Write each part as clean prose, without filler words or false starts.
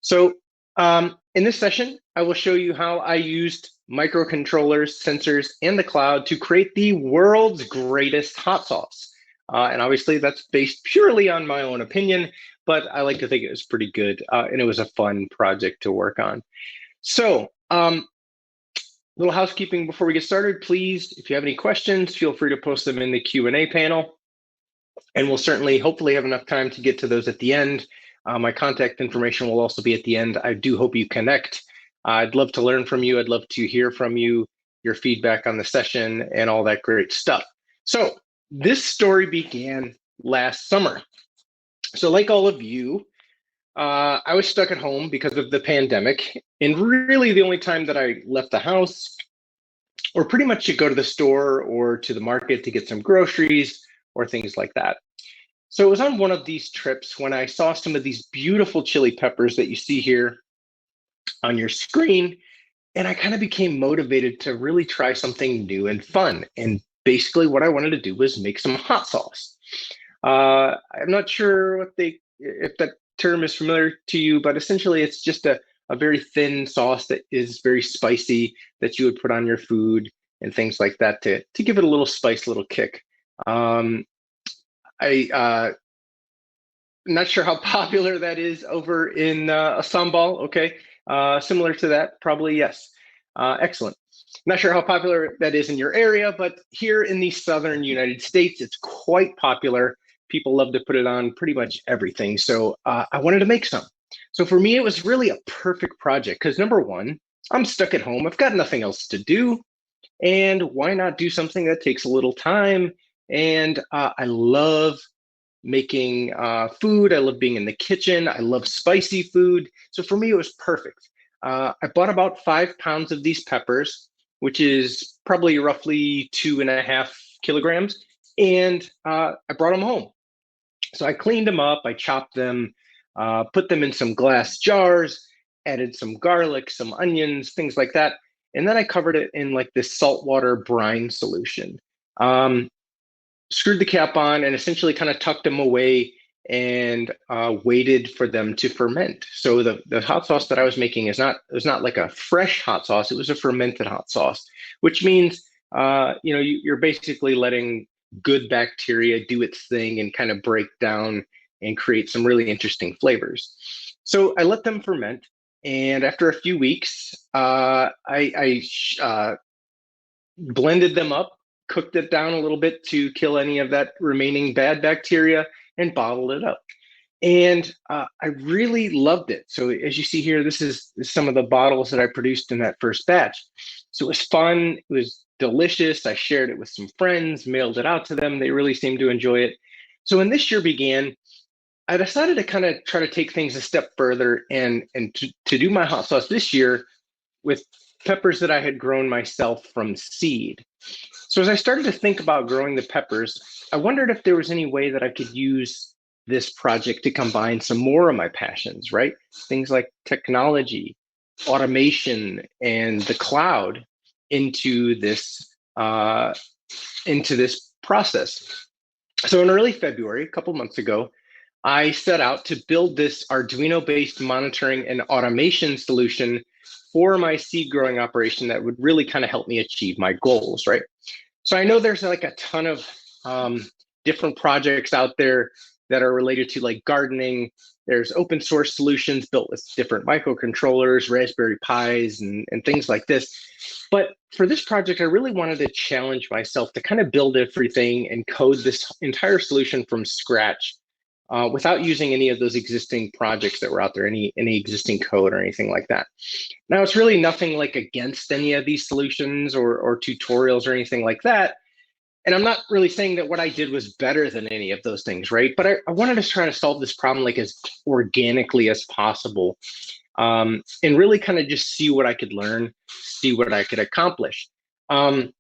So in this session, I will show you how I used microcontrollers, sensors, and the cloud to create the world's greatest hot sauce. And obviously that's based purely on my own opinion, but I like to think it was pretty good. And it was a fun project to work on. So little housekeeping before we get started, please, if you have any questions, feel free to post them in the Q&A panel. And we'll certainly, hopefully have enough time to get to those at the end. My contact information will also be at the end. I do hope you connect. I'd love to learn from you. I'd love to hear from you, your feedback on the session and all that great stuff. So this story began last summer. So like all of you, I was stuck at home because of the pandemic. And really the only time that I left the house, or pretty much to go to the store or to the market to get some groceries or things like that. So it was on one of these trips when I saw some of these beautiful chili peppers that you see here on your screen. And I kind of became motivated to really try something new and fun. And basically what I wanted to do was make some hot sauce. I'm not sure if that term is familiar to you, but essentially it's just a very thin sauce that is very spicy that you would put on your food and things like that to give it a little spice, little kick. I'm not sure how popular that is over in Assambal. Okay, similar to that, probably yes. Excellent. Not sure how popular that is in your area, but here in the southern United States, it's quite popular. People love to put it on pretty much everything. So I wanted to make some. So for me, it was really a perfect project because number one, I'm stuck at home. I've got nothing else to do. And why not do something that takes a little time? And I love making food. I love being in the kitchen. I love spicy food. So for me, it was perfect. I bought about 5 pounds of these peppers, which is probably roughly 2.5 kilograms. And I brought them home. So I cleaned them up, I chopped them, put them in some glass jars, added some garlic, some onions, things like that. And then I covered it in like this saltwater brine solution. Screwed the cap on and essentially kind of tucked them away and waited for them to ferment. So the hot sauce that I was making was not like a fresh hot sauce, it was a fermented hot sauce, which means you're basically letting good bacteria do its thing and kind of break down and create some really interesting flavors. So I let them ferment, and after a few weeks, I blended them up, cooked it down a little bit to kill any of that remaining bad bacteria, and bottled it up. And I really loved it. So as you see here, this is some of the bottles that I produced in that first batch. So it was fun. It was delicious. I shared it with some friends, mailed it out to them. They really seemed to enjoy it. So when this year began, I decided to kind of try to take things a step further and to do my hot sauce this year with peppers that I had grown myself from seed. So as I started to think about growing the peppers, I wondered if there was any way that I could use this project to combine some more of my passions, right? Things like technology, automation, and the cloud into this process. So in early February, a couple months ago, I set out to build this Arduino-based monitoring and automation solution for my seed growing operation that would really kind of help me achieve my goals, right? So I know there's like a ton of different projects out there that are related to like gardening. There's open source solutions built with different microcontrollers, Raspberry Pis, and things like this. But for this project, I really wanted to challenge myself to kind of build everything and code this entire solution from scratch without using any of those existing projects that were out there, any existing code or anything like that. Now, it's really nothing like against any of these solutions or tutorials or anything like that. And I'm not really saying that what I did was better than any of those things, right? But I wanted to try to solve this problem like as organically as possible and really kind of just see what I could learn, see what I could accomplish. And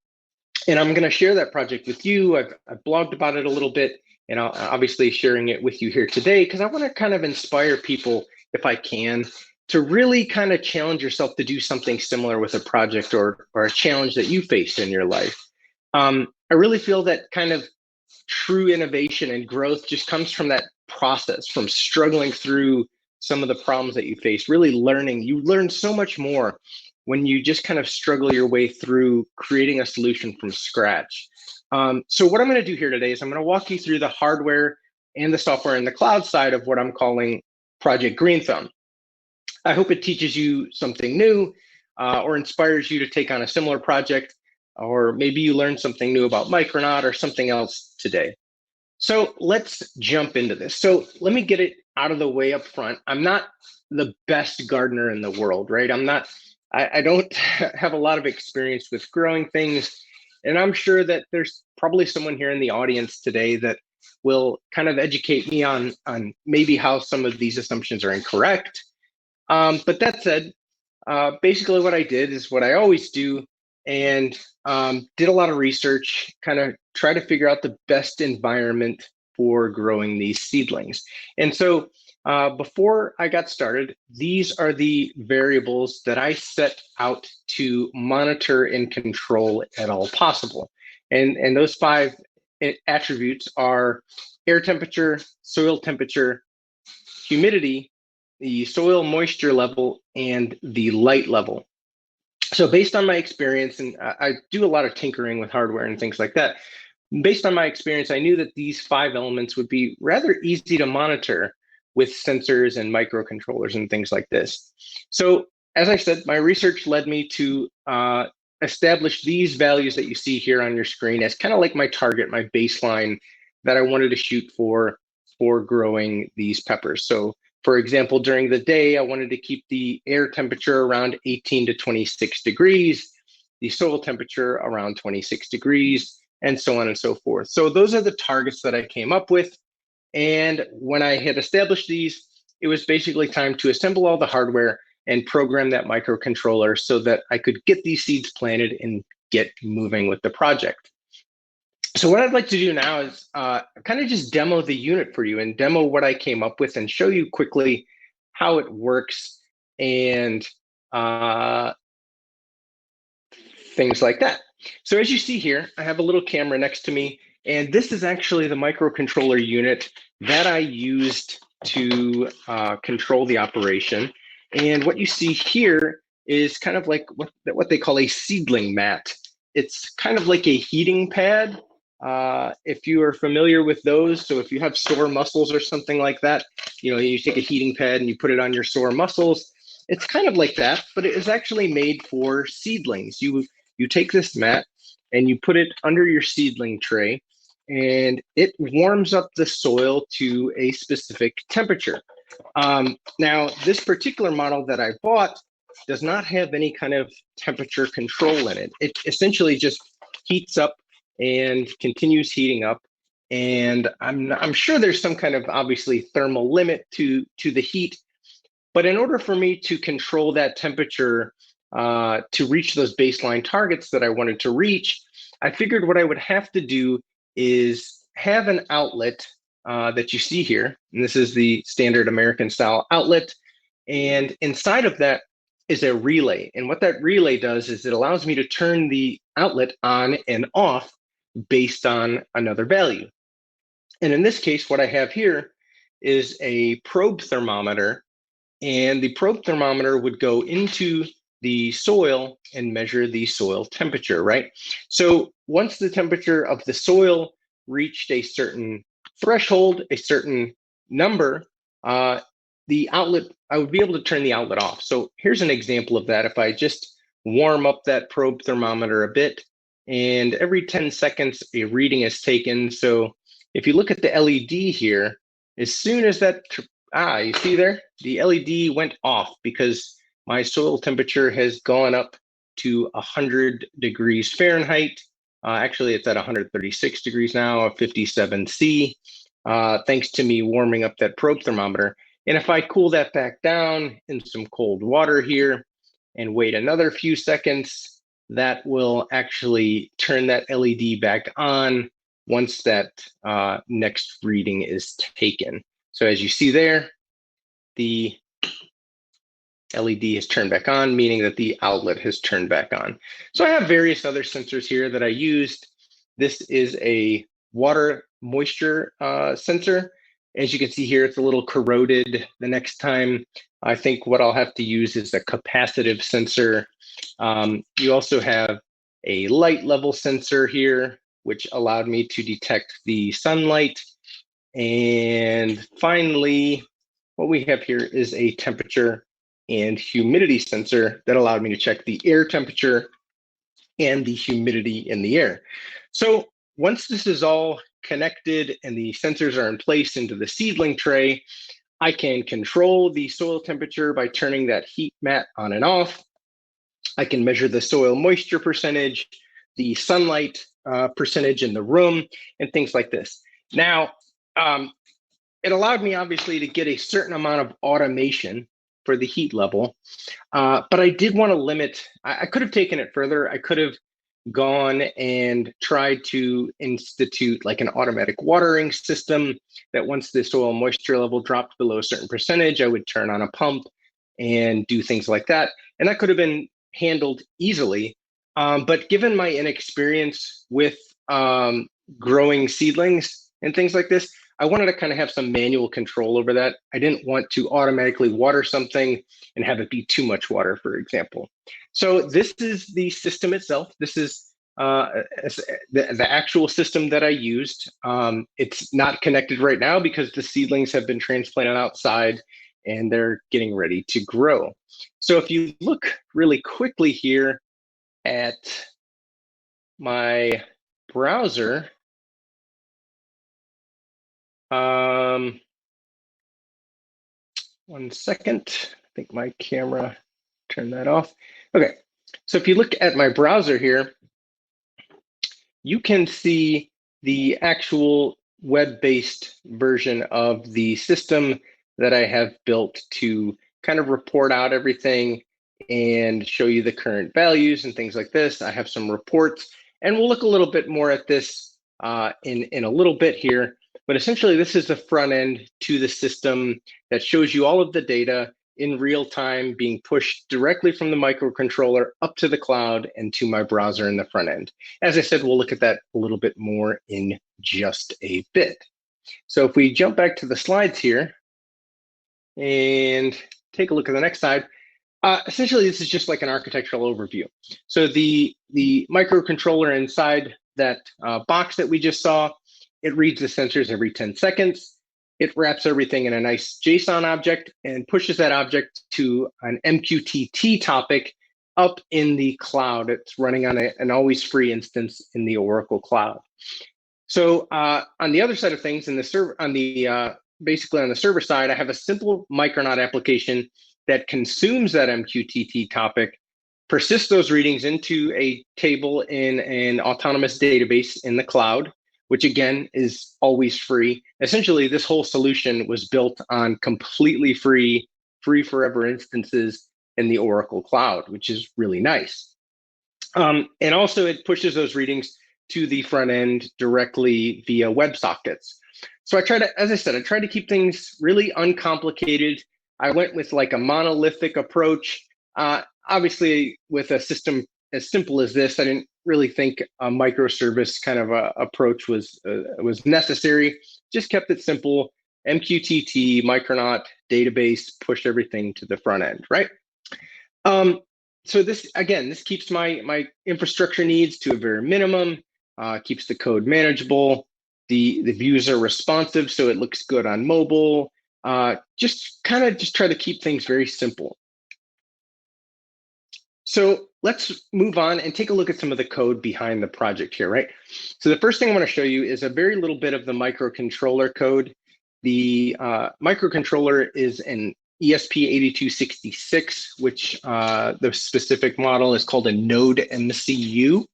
I'm going to share that project with you. I've blogged about it a little bit, and I'll obviously sharing it with you here today because I want to kind of inspire people, if I can, to really kind of challenge yourself to do something similar with a project or a challenge that you faced in your life. I really feel that kind of true innovation and growth just comes from that process, from struggling through some of the problems that you face, really learning. You learn so much more when you just kind of struggle your way through creating a solution from scratch. So what I'm going to do here today is I'm going to walk you through the hardware and the software and the cloud side of what I'm calling Project Green Thumb. I hope it teaches you something new or inspires you to take on a similar project, or maybe you learned something new about Micronaut or something else today. So let's jump into this. So let me get it out of the way up front. I'm not the best gardener in the world, right? I don't have a lot of experience with growing things. And I'm sure that there's probably someone here in the audience today that will kind of educate me on maybe how some of these assumptions are incorrect. But that said, basically what I did is what I always do, and did a lot of research, kind of try to figure out the best environment for growing these seedlings. And so before I got started, these are the variables that I set out to monitor and control at all possible. And those 5 attributes are air temperature, soil temperature, humidity, the soil moisture level, and the light level. So based on my experience, and I do a lot of tinkering with hardware and things like that, based on my experience, I knew that these 5 elements would be rather easy to monitor with sensors and microcontrollers and things like this. So as I said, my research led me to establish these values that you see here on your screen as kind of like my target, my baseline that I wanted to shoot for growing these peppers. So for example, during the day, I wanted to keep the air temperature around 18 to 26 degrees, the soil temperature around 26 degrees, and so on and so forth. So those are the targets that I came up with. And when I had established these, it was basically time to assemble all the hardware and program that microcontroller so that I could get these seeds planted and get moving with the project. So what I'd like to do now is kind of just demo the unit for you and demo what I came up with and show you quickly how it works and things like that. So as you see here, I have a little camera next to me, and this is actually the microcontroller unit that I used to control the operation. And what you see here is kind of like what they call a seedling mat. It's kind of like a heating pad. If you are familiar with those, so if you have sore muscles or something like that, you take a heating pad and you put it on your sore muscles. It's kind of like that, but it is actually made for seedlings. You take this mat and you put it under your seedling tray, and it warms up the soil to a specific temperature. Now, this particular model that I bought does not have any kind of temperature control in it. It essentially just heats up and continues heating up. And I'm sure there's some kind of obviously thermal limit to the heat. But in order for me to control that temperature to reach those baseline targets that I wanted to reach, I figured what I would have to do is have an outlet that you see here. And this is the standard American style outlet. And inside of that is a relay. And what that relay does is it allows me to turn the outlet on and off based on another value. And in this case, what I have here is a probe thermometer, and the probe thermometer would go into the soil and measure the soil temperature, right? So once the temperature of the soil reached a certain threshold, a certain number, the outlet, I would be able to turn the outlet off. So here's an example of that. If I just warm up that probe thermometer a bit, and every 10 seconds, a reading is taken. So if you look at the LED here, as soon as that, you see there, the LED went off because my soil temperature has gone up to 100 degrees Fahrenheit. Actually, it's at 136 degrees now, 57 C, thanks to me warming up that probe thermometer. And if I cool that back down in some cold water here and wait another few seconds, that will actually turn that LED back on once that next reading is taken. So as you see there, the LED has turned back on, meaning that the outlet has turned back on. So I have various other sensors here that I used. This is a water moisture sensor. As you can see here, it's a little corroded. The next time, I think what I'll have to use is a capacitive sensor. You also have a light level sensor here, which allowed me to detect the sunlight. And finally, what we have here is a temperature and humidity sensor that allowed me to check the air temperature and the humidity in the air. So once this is all connected and the sensors are in place into the seedling tray, I can control the soil temperature by turning that heat mat on and off. I can measure the soil moisture percentage, the sunlight percentage in the room, and things like this. Now, it allowed me obviously to get a certain amount of automation for the heat level, but I did want to limit. I could have taken it further. I could have gone and tried to institute like an automatic watering system that once the soil moisture level dropped below a certain percentage, I would turn on a pump and do things like that. And that could have been handled easily. But given my inexperience with growing seedlings and things like this, I wanted to kind of have some manual control over that. I didn't want to automatically water something and have it be too much water, for example. So this is the system itself. This is the actual system that I used. It's not connected right now because the seedlings have been transplanted outside and they're getting ready to grow. So if you look really quickly here at my browser, one second, I think my camera, turn that off. Okay, so if you look at my browser here, you can see the actual web-based version of the system that I have built to kind of report out everything and show you the current values and things like this. I have some reports, and we'll look a little bit more at this in a little bit here. But essentially, this is the front end to the system that shows you all of the data in real time being pushed directly from the microcontroller up to the cloud and to my browser in the front end. As I said, we'll look at that a little bit more in just a bit. So if we jump back to the slides here and take a look at the next slide, essentially, this is just like an architectural overview. So the microcontroller inside that box that we just saw, it reads the sensors every 10 seconds. It wraps everything in a nice JSON object and pushes that object to an MQTT topic up in the cloud. It's running on an always free instance in the Oracle Cloud. So on the other side of things, in the server, basically on the server side, I have a simple Micronaut application that consumes that MQTT topic, persists those readings into a table in an autonomous database in the cloud, which again is always free. Essentially, this whole solution was built on completely free forever instances in the Oracle Cloud, which is really nice. And also it pushes those readings to the front end directly via WebSockets. So I try to, as I said, I try to keep things really uncomplicated. I went with like a monolithic approach. Obviously, with a system as simple as this, I didn't really think a microservice kind of a approach was necessary. Just kept it simple. MQTT, Micronaut, database, push everything to the front end, right? So this, again, this keeps my infrastructure needs to a very minimum, keeps the code manageable. The views are responsive, so it looks good on mobile. Just try to keep things very simple. So let's move on and take a look at some of the code behind the project here, right? So the first thing I want to show you is a very little bit of the microcontroller code. The microcontroller is an ESP8266, which the specific model is called a Node MCU.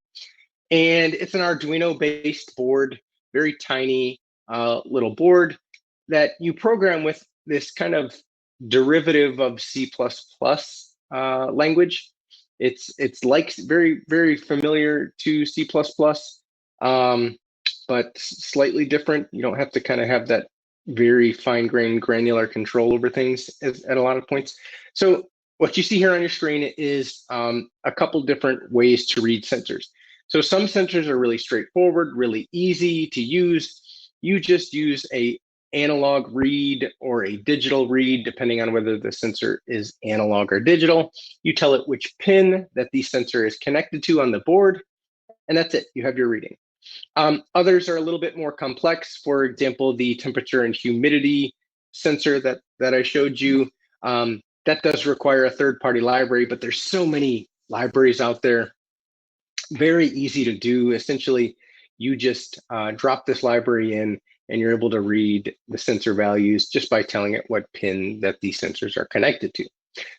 And it's an Arduino-based board, very tiny little board that you program with this kind of derivative of C++ language. It's like very, very familiar to C++, but slightly different. You don't have to kind of have that very fine-grained granular control over things at a lot of points. So what you see here on your screen is a couple different ways to read sensors. So some sensors are really straightforward, really easy to use. You just use a analog read or a digital read, depending on whether the sensor is analog or digital. You tell it which pin that the sensor is connected to on the board, and that's it. You have your reading. Others are a little bit more complex. For example, the temperature and humidity sensor that I showed you, that does require a third-party library, but there's so many libraries out there. Very easy to do. Essentially, you just drop this library in, and you're able to read the sensor values just by telling it what pin that these sensors are connected to.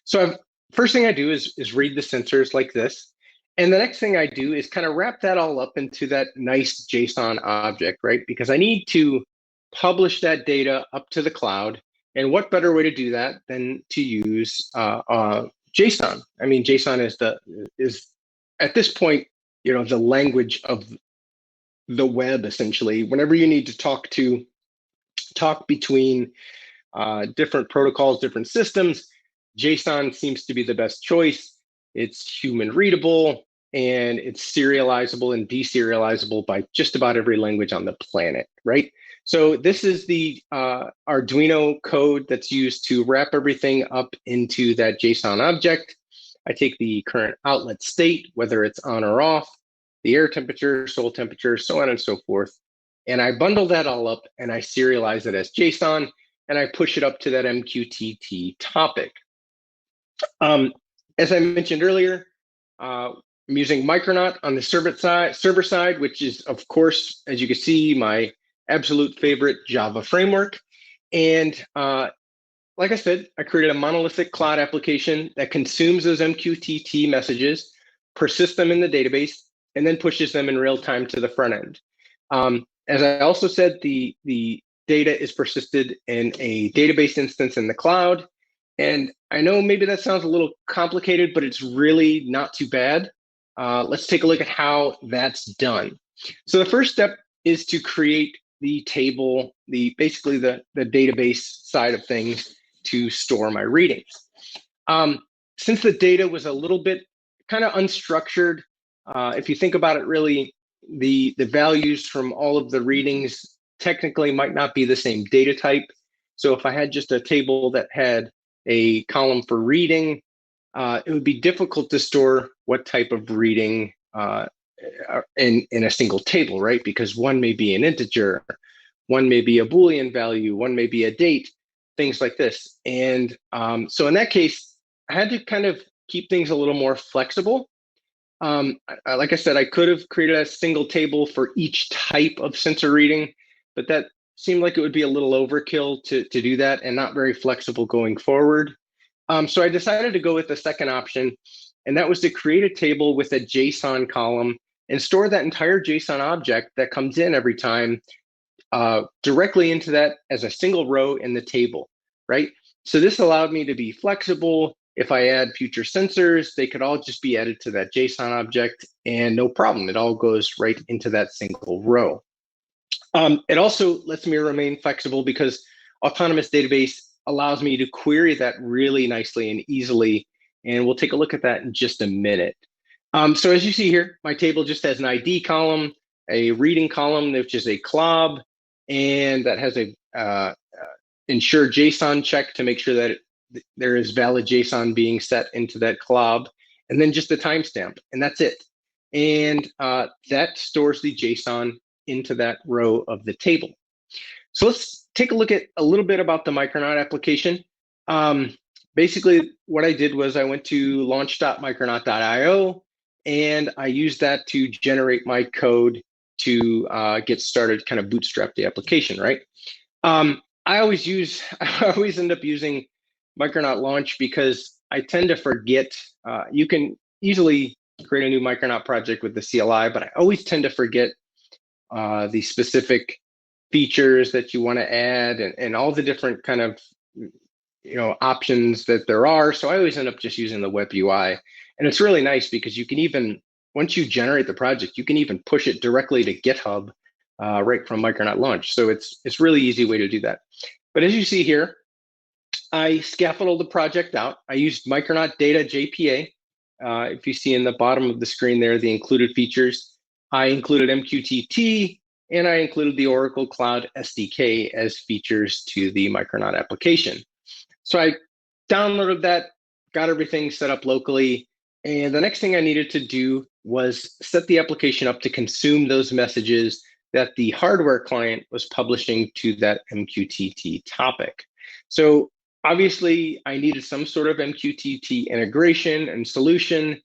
So first thing I do is read the sensors like this. And the next thing I do is kind of wrap that all up into that nice JSON object, right? Because I need to publish that data up to the cloud. And what better way to do that than to use JSON? I mean, JSON is at this point, the language of the web, essentially. Whenever you need to talk between different protocols, different systems, JSON seems to be the best choice. It's human readable, and it's serializable and deserializable by just about every language on the planet, right? So this is the Arduino code that's used to wrap everything up into that JSON object. I take the current outlet state, whether it's on or off, the air temperature, soil temperature, so on and so forth. And I bundle that all up and I serialize it as JSON, and I push it up to that MQTT topic. As I mentioned earlier, I'm using Micronaut on the server side, which is, of course, as you can see, my absolute favorite Java framework. And like I said, I created a monolithic cloud application that consumes those MQTT messages, persists them in the database, and then pushes them in real time to the front end. As I also said, the data is persisted in a database instance in the cloud. And I know maybe that sounds a little complicated, but it's really not too bad. Let's take a look at how that's done. So the first step is to create the table, basically the database side of things to store my readings. Since the data was a little bit kind of unstructured, if you think about it, really, the values from all of the readings technically might not be the same data type. So if I had just a table that had a column for reading, it would be difficult to store what type of reading in a single table, right? Because one may be an integer, one may be a Boolean value, one may be a date, things like this. And so in that case, I had to kind of keep things a little more flexible. Like I said, I could have created a single table for each type of sensor reading, but that seemed like it would be a little overkill to do that and not very flexible going forward. So I decided to go with the second option, and that was to create a table with a JSON column and store that entire JSON object that comes in every time directly into that as a single row in the table, right? So this allowed me to be flexible. If I add future sensors, they could all just be added to that JSON object and no problem. It all goes right into that single row. It also lets me remain flexible because Autonomous Database allows me to query that really nicely and easily. And we'll take a look at that in just a minute. So as you see here, my table just has an ID column, a reading column, which is a clob, and that has a ensure JSON check to make sure that there is valid JSON being set into that clob, and then just a timestamp, and that's it. And that stores the JSON into that row of the table. So let's take a look at a little bit about the Micronaut application. Basically, what I did was I went to launch.micronaut.io, and I used that to generate my code to get started, kind of bootstrap the application, right? I always end up using Micronaut launch because I tend to forget. You can easily create a new Micronaut project with the CLI, but I always tend to forget the specific features that you want to add and all the different kind of options that there are. So I always end up just using the web UI, and it's really nice because you can even, once you generate the project, you can even push it directly to GitHub right from Micronaut launch. So it's really easy way to do that. But as you see here, I scaffolded the project out. I used Micronaut data JPA. If you see in the bottom of the screen there, the included features, I included MQTT, and I included the Oracle Cloud SDK as features to the Micronaut application. So I downloaded that, got everything set up locally, and the next thing I needed to do was set the application up to consume those messages that the hardware client was publishing to that MQTT topic. So obviously, I needed some sort of MQTT integration and solution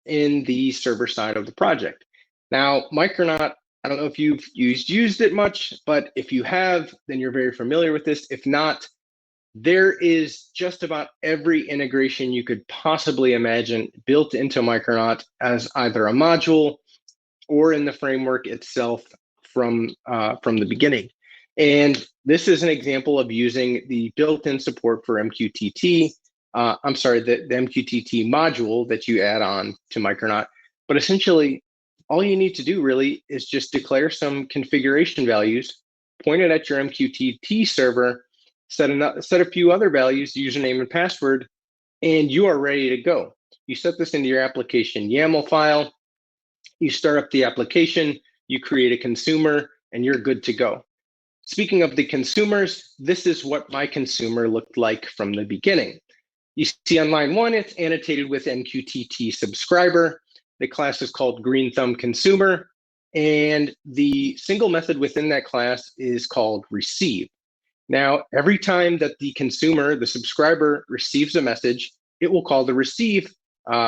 in the server side of the project. Now, Micronaut, I don't know if you've used it much, but if you have, then you're very familiar with this. If not, there is just about every integration you could possibly imagine built into Micronaut as either a module or in the framework itself from the beginning. And this is an example of using the built-in support for MQTT. I'm sorry, the MQTT module that you add on to Micronaut. But essentially, all you need to do really is just declare some configuration values, point it at your MQTT server, set a few other values, username and password, and you are ready to go. You set this into your application YAML file, you start up the application, you create a consumer, and you're good to go. Speaking of the consumers, this is what my consumer looked like from the beginning. You see on line 1, it's annotated with MQTT subscriber. The class is called green thumb consumer, and the single method within that class is called receive. Now, every time that the consumer, the subscriber, receives a message, it will call the receive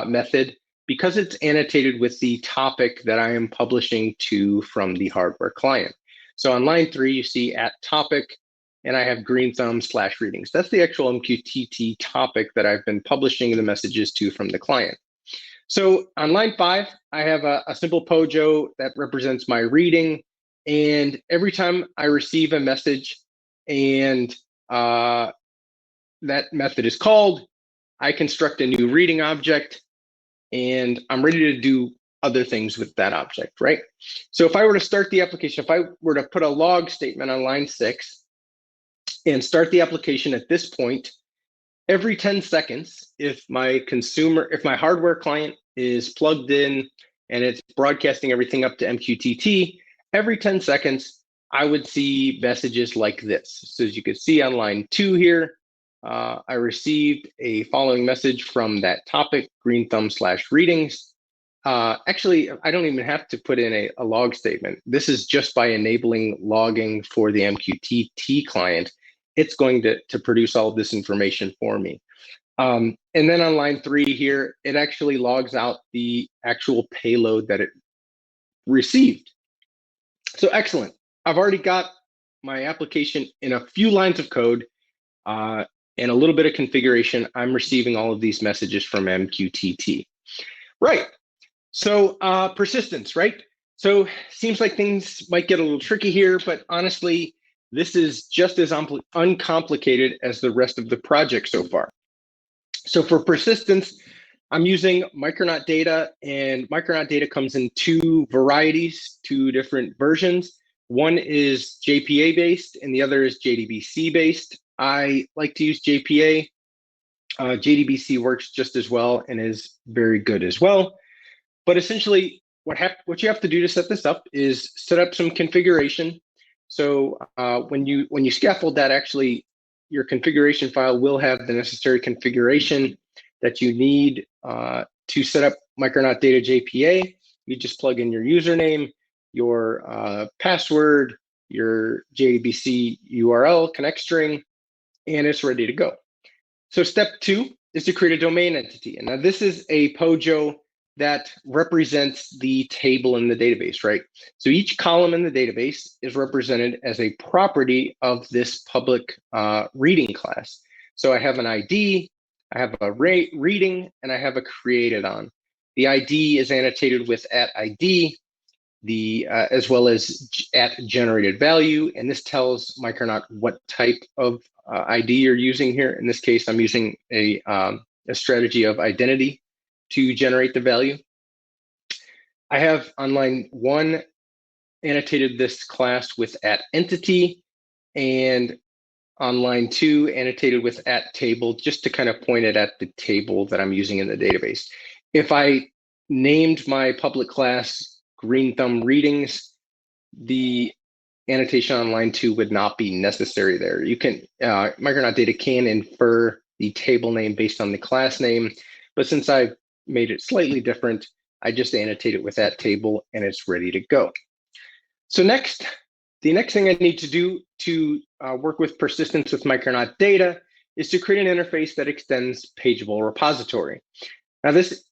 method because it's annotated with the topic that I am publishing to from the hardware client. So on line 3, you see at topic, and I have green thumb / readings. That's the actual MQTT topic that I've been publishing the messages to from the client. So on line 5, I have a simple POJO that represents my reading. And every time I receive a message and that method is called, I construct a new reading object, and I'm ready to do other things with that object, right? So if I were to start the application, if I were to put a log statement on line 6 and start the application at this point, every 10 seconds, if my hardware client is plugged in and it's broadcasting everything up to MQTT, every 10 seconds, I would see messages like this. So as you can see on line 2 here, I received a following message from that topic, green thumb / readings. Actually, I don't even have to put in a log statement. This is just by enabling logging for the MQTT client. It's going to produce all of this information for me. And then on line 3 here, it actually logs out the actual payload that it received. So excellent. I've already got my application in a few lines of code and a little bit of configuration. I'm receiving all of these messages from MQTT. Right. So persistence, right? So seems like things might get a little tricky here, but honestly, this is just as uncomplicated as the rest of the project so far. So for persistence, I'm using Micronaut data, and Micronaut data comes in 2 varieties, 2 different versions. One is JPA based and the other is JDBC based. I like to use JPA. JDBC works just as well and is very good as well. But essentially, what you have to do to set this up is set up some configuration. So when you scaffold that, actually, your configuration file will have the necessary configuration that you need to set up Micronaut data JPA. You just plug in your username, your password, your JDBC URL connect string, and it's ready to go. So step 2 is to create a domain entity. And now this is a POJO that represents the table in the database, right? So each column in the database is represented as a property of this public reading class. So I have an ID, I have a reading, and I have a created on. The ID is annotated with @ID, as well as @generated value, and this tells Micronaut what type of ID you're using here. In this case, I'm using a strategy of identity to generate the value. I have on line 1 annotated this class with @entity, and on line 2 annotated with @table, just to kind of point it at the table that I'm using in the database. If I named my public class green thumb readings, the annotation on line 2 would not be necessary there. You can, Micronaut data can infer the table name based on the class name, but since I've made it slightly different, I just annotate it with that table and it's ready to go. So the next thing I need to do to work with persistence with Micronaut data is to create an interface that extends Pageable Repository. Now this,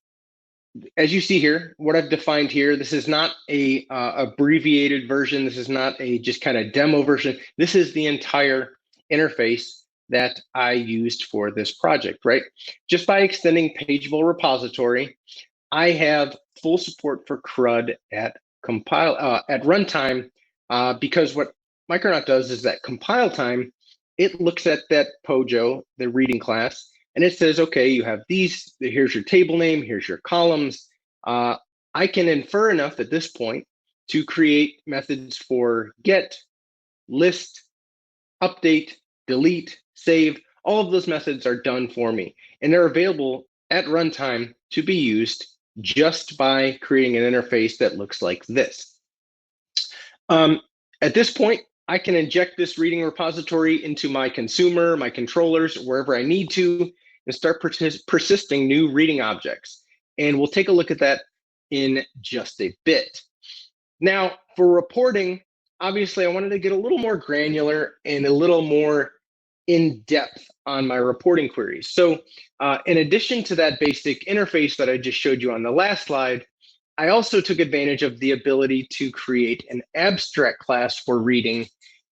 as you see here, what I've defined here, this is not a abbreviated version. This is not a just kind of demo version. This is the entire interface that I used for this project, right? Just by extending Pageable Repository, I have full support for CRUD at runtime, because what Micronaut does is that compile time, it looks at that POJO, the reading class, and it says, okay, you have these, here's your table name, here's your columns. I can infer enough at this point to create methods for get, list, update, delete, save. All of those methods are done for me, and they're available at runtime to be used just by creating an interface that looks like this. At this point, I can inject this reading repository into my consumer, my controllers, wherever I need to, and start persisting new reading objects. And we'll take a look at that in just a bit. Now, for reporting, obviously, I wanted to get a little more granular and a little more in-depth on my reporting queries. So in addition to that basic interface that I just showed you on the last slide, I also took advantage of the ability to create an abstract class for reading.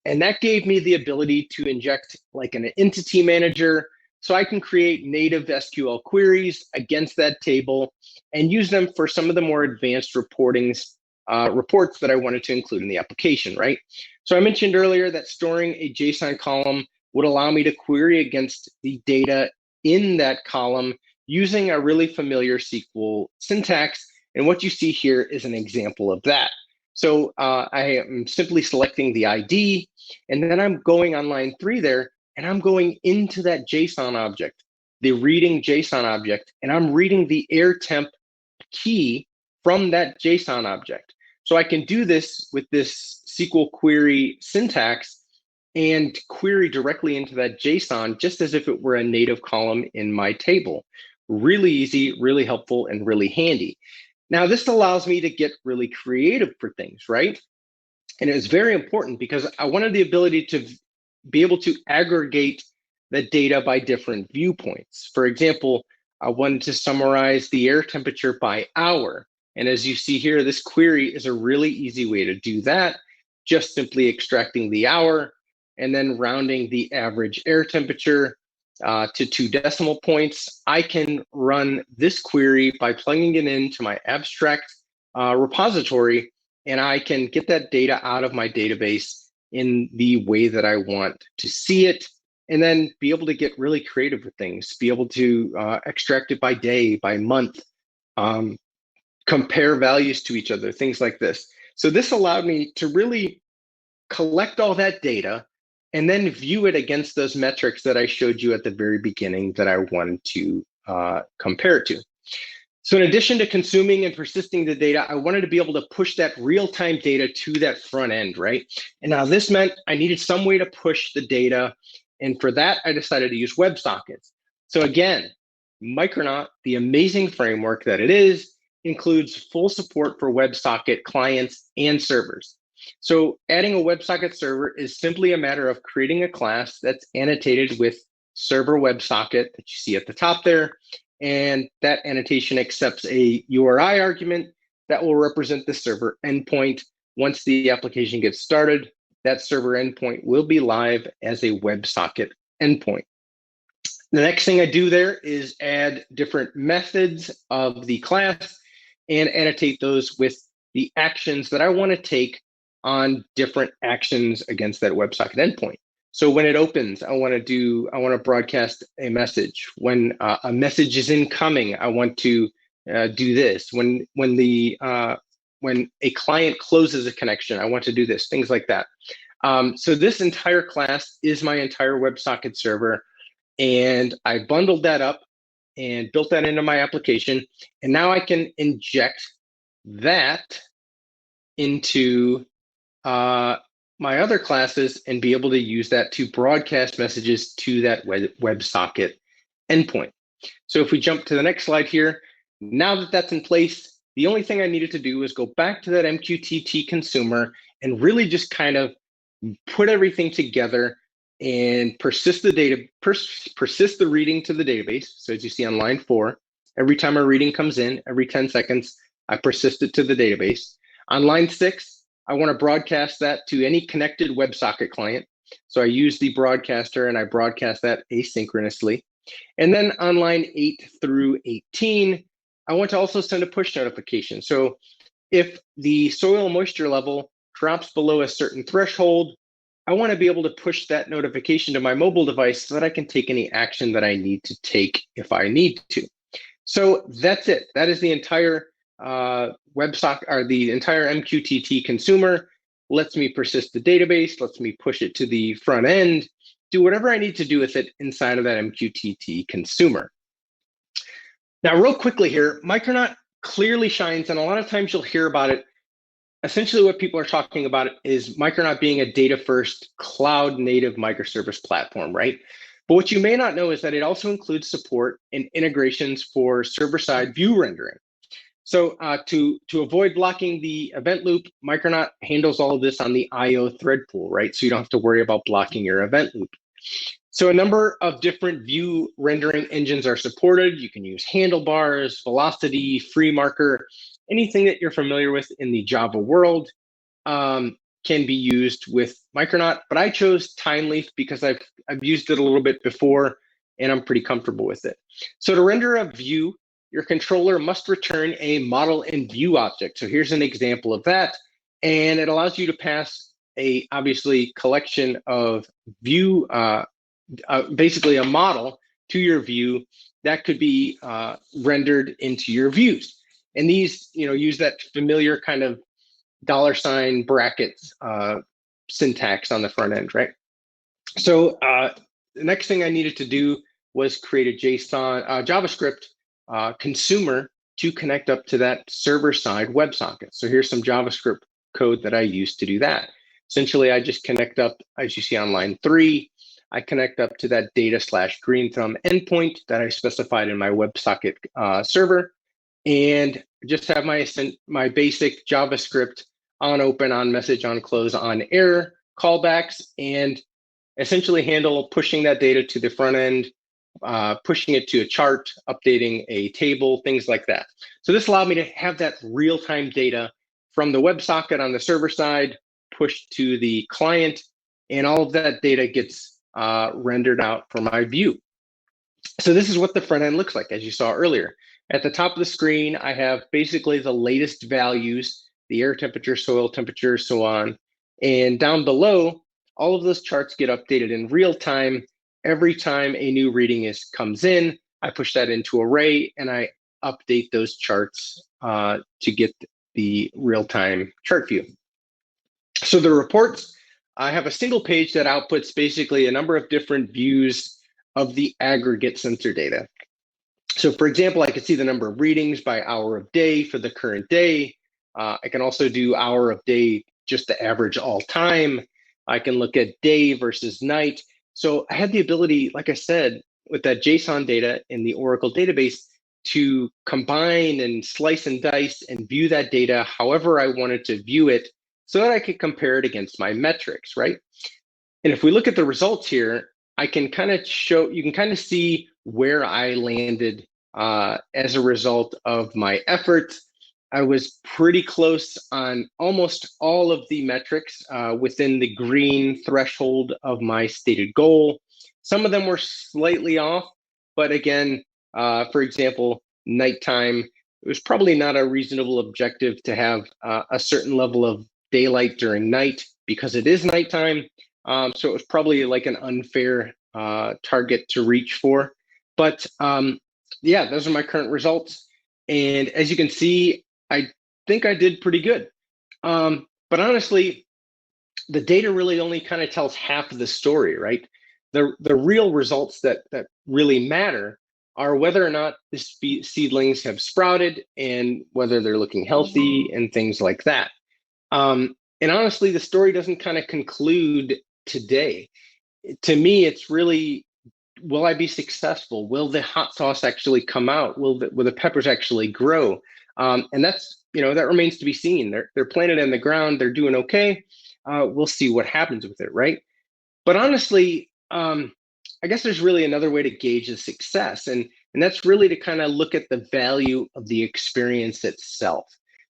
And that gave me the ability to inject like an entity manager, so I can create native SQL queries against that table and use them for some of the more advanced reports that I wanted to include in the application, right? So I mentioned earlier that storing a JSON column would allow me to query against the data in that column using a really familiar SQL syntax. And what you see here is an example of that. So I am simply selecting the ID, and then I'm going on line 3 there, and I'm going into that JSON object, the reading JSON object, and I'm reading the air temp key from that JSON object. So I can do this with this SQL query syntax and query directly into that JSON just as if it were a native column in my table. Really easy, really helpful, and really handy. Now, this allows me to get really creative for things, right? And it was very important because I wanted the ability to be able to aggregate the data by different viewpoints. For example, I wanted to summarize the air temperature by hour. And as you see here, this query is a really easy way to do that, just simply extracting the hour and then rounding the average air temperature to 2 decimal points. I can run this query by plugging it into my abstract repository, and I can get that data out of my database in the way that I want to see it, and then be able to get really creative with things, be able to extract it by day, by month, compare values to each other, things like this. So this allowed me to really collect all that data and then view it against those metrics that I showed you at the very beginning that I wanted to compare it to. So in addition to consuming and persisting the data, I wanted to be able to push that real-time data to that front end, right? And now this meant I needed some way to push the data. And for that, I decided to use WebSockets. So again, Micronaut, the amazing framework that it is, includes full support for WebSocket clients and servers. So adding a WebSocket server is simply a matter of creating a class that's annotated with server WebSocket that you see at the top there. And that annotation accepts a URI argument that will represent the server endpoint. Once the application gets started, that server endpoint will be live as a WebSocket endpoint. The next thing I do there is add different methods of the class and annotate those with the actions that I want to take on different actions against that WebSocket endpoint. So when it opens, I want to broadcast a message. When a message is incoming, I want to do this. When a client closes a connection, I want to do this. Things like that. So this entire class is my entire WebSocket server, and I bundled that up and built that into my application. And now I can inject that into my other classes and be able to use that to broadcast messages to that WebSocket endpoint. So if we jump to the next slide here, now that that's in place, the only thing I needed to do was go back to that MQTT consumer and really just kind of put everything together and persist the data, persist the reading to the database. So as you see on line 4, every time a reading comes in, every 10 seconds, I persist it to the database. On line 6, I want to broadcast that to any connected WebSocket client. So I use the broadcaster and I broadcast that asynchronously. And then on line 8 through 18, I want to also send a push notification. So if the soil moisture level drops below a certain threshold, I want to be able to push that notification to my mobile device so that I can take any action that I need to take if I need to. So that's it. That is the entire WebSocket, or the entire MQTT consumer. Lets me persist the database, lets me push it to the front end, do whatever I need to do with it inside of that MQTT consumer. Now, real quickly here, Micronaut clearly shines, and a lot of times you'll hear about it. Essentially, what people are talking about is Micronaut being a data-first, cloud-native microservice platform, right? But what you may not know is that it also includes support and integrations for server-side view rendering. So to avoid blocking the event loop, Micronaut handles all of this on the IO thread pool, right? So you don't have to worry about blocking your event loop. So a number of different view rendering engines are supported. You can use handlebars, velocity, FreeMarker, anything that you're familiar with in the Java world can be used with Micronaut. But I chose TimeLeaf because I've used it a little bit before and I'm pretty comfortable with it. So to render a view, your controller must return a model and view object. So here's an example of that. And it allows you to pass a, obviously, collection of view, basically a model to your view that could be rendered into your views. And these, use that familiar kind of $ brackets syntax on the front end, right? So the next thing I needed to do was create a JSON JavaScript consumer to connect up to that server-side WebSocket. So here's some JavaScript code that I used to do that. Essentially, I just connect up, as you see on line 3, I connect up to that data/green thumb endpoint that I specified in my WebSocket server, and just have my basic JavaScript on open, on message, on close, on error callbacks, and essentially handle pushing that data to the front end, pushing it to a chart, updating a table, things like that. So this allowed me to have that real-time data from the WebSocket on the server side pushed to the client, and all of that data gets rendered out for my view. So this is what the front end looks like, as you saw earlier. At the top of the screen, I have basically the latest values, the air temperature, soil temperature, so on. And down below, all of those charts get updated in real time. Every time a new reading comes in, I push that into array and I update those charts to get the real-time chart view. So the reports, I have a single page that outputs basically a number of different views of the aggregate sensor data. So for example, I can see the number of readings by hour of day for the current day. I can also do hour of day, just the average all time. I can look at day versus night. So I had the ability, like I said, with that JSON data in the Oracle database to combine and slice and dice and view that data however I wanted to view it so that I could compare it against my metrics, right? And if we look at the results here, I can kind of show, you can kind of see where I landed as a result of my efforts. I was pretty close on almost all of the metrics within the green threshold of my stated goal. Some of them were slightly off, but again, for example, nighttime, it was probably not a reasonable objective to have a certain level of daylight during night because it is nighttime. So it was probably like an unfair target to reach for. But yeah, those are my current results. And as you can see, I think I did pretty good. But honestly, the data really only kind of tells half of the story, right? The real results that really matter are whether or not the seedlings have sprouted and whether they're looking healthy and things like that. honestly, the story doesn't kind of conclude today. To me, it's really, will I be successful? Will the hot sauce actually come out? Will the peppers actually grow? And that's, that remains to be seen. They're planted in the ground. They're doing okay. We'll see what happens with it, right? But honestly, I guess there's really another way to gauge the success, and that's really to kind of look at the value of the experience itself.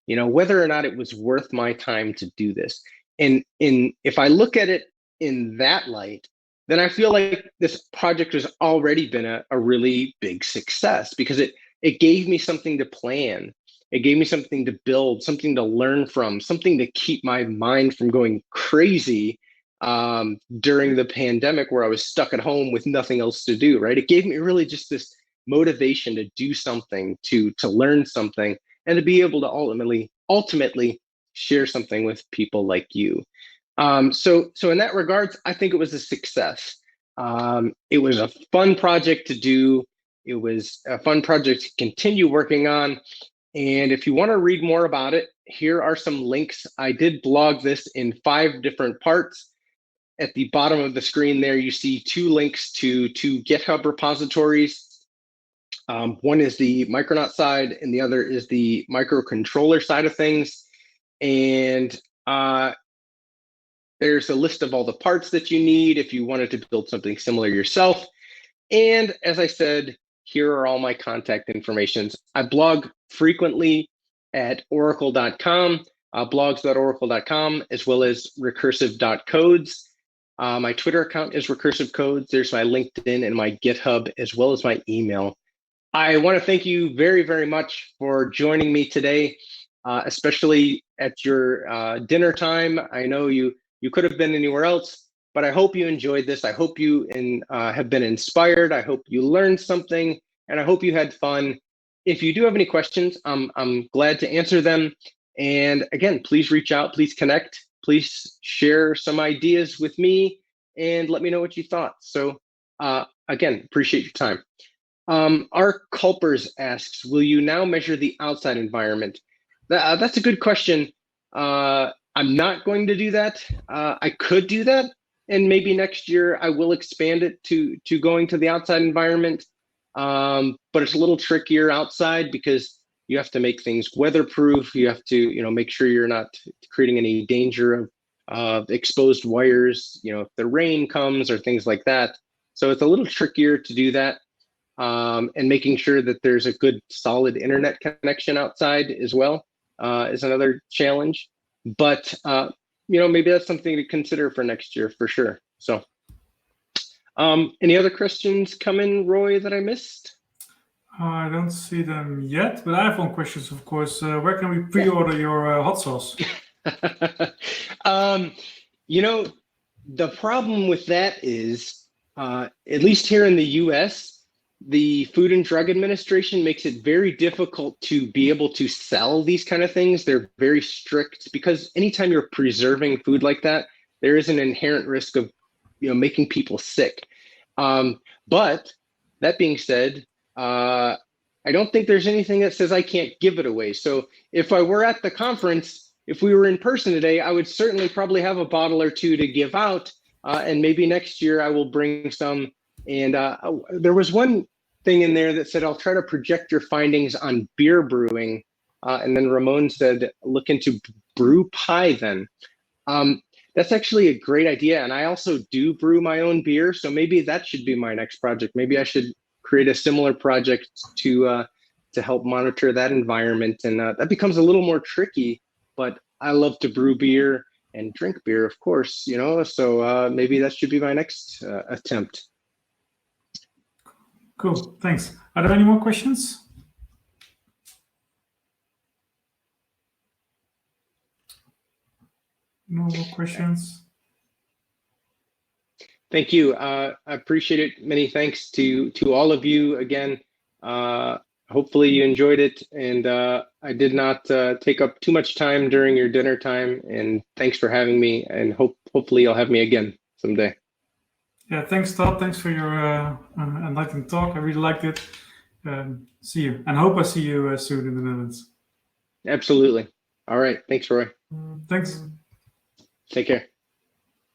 Whether or not it was worth my time to do this. And if I look at it in that light, then I feel like this project has already been a really big success, because it gave me something to plan. It gave me something to build, something to learn from, something to keep my mind from going crazy during the pandemic, where I was stuck at home with nothing else to do, right? It gave me really just this motivation to do something, to learn something, and to be able to ultimately share something with people like you. So in that regards, I think it was a success. It was a fun project to do. It was a fun project to continue working on. And if you want to read more about it, here are some links. I did blog this in 5 different parts. At the bottom of the screen there, you see 2 links to 2 GitHub repositories. One is the Micronaut side, and the other is the microcontroller side of things. And there's a list of all the parts that you need if you wanted to build something similar yourself. And as I said, here are all my contact informations. I blog frequently at oracle.com, blogs.oracle.com, as well as recursive.codes. My Twitter account is Recursive Codes. There's my LinkedIn and my GitHub, as well as my email. I want to thank you very, very much for joining me today, especially at your dinner time. I know you could have been anywhere else, but I hope you enjoyed this. I hope you have been inspired. I hope you learned something, and I hope you had fun. If you do have any questions, I'm glad to answer them. And again, please reach out, please connect, please share some ideas with me, and let me know what you thought. So again, appreciate your time. Our Culpers asks, will you now measure the outside environment? That's a good question. I'm not going to do that. I could do that, and maybe next year I will expand it to going to the outside environment. But it's a little trickier outside, because you have to make things weatherproof. You have to, make sure you're not creating any danger of exposed wires, if the rain comes or things like that. So it's a little trickier to do that. And making sure that there's a good solid internet connection outside as well is another challenge. But maybe that's something to consider for next year for sure. So any other questions come in, Roy, that I missed? I don't see them yet, but I have one question, of course. Where can we pre-order your hot sauce? The problem with that is, at least here in the US, the Food and Drug Administration makes it very difficult to be able to sell these kind of things. They're very strict, because anytime you're preserving food like that, there is an inherent risk of, making people sick. But that being said, I don't think there's anything that says I can't give it away. So if I were at the conference, if we were in person today, I would certainly probably have a bottle or 2 to give out. And maybe next year I will bring some. And there was one thing in there that said, I'll try to project your findings on beer brewing. And then Ramon said, look into brew pie then. That's actually a great idea. And I also do brew my own beer. So maybe that should be my next project. Maybe I should create a similar project to help monitor that environment. And that becomes a little more tricky, but I love to brew beer and drink beer, of course, so maybe that should be my next attempt. Cool, thanks. Are there any more questions? No more questions. Thank you. I appreciate it. Many thanks to all of you again. Hopefully you enjoyed it, and I did not take up too much time during your dinner time, and thanks for having me, and hopefully you'll have me again someday. Yeah, thanks, Todd. Thanks for your enlightening talk. I really liked it. See you, and hope I see you soon in the Netherlands. Absolutely. All right. Thanks, Roy. Thanks. Take care.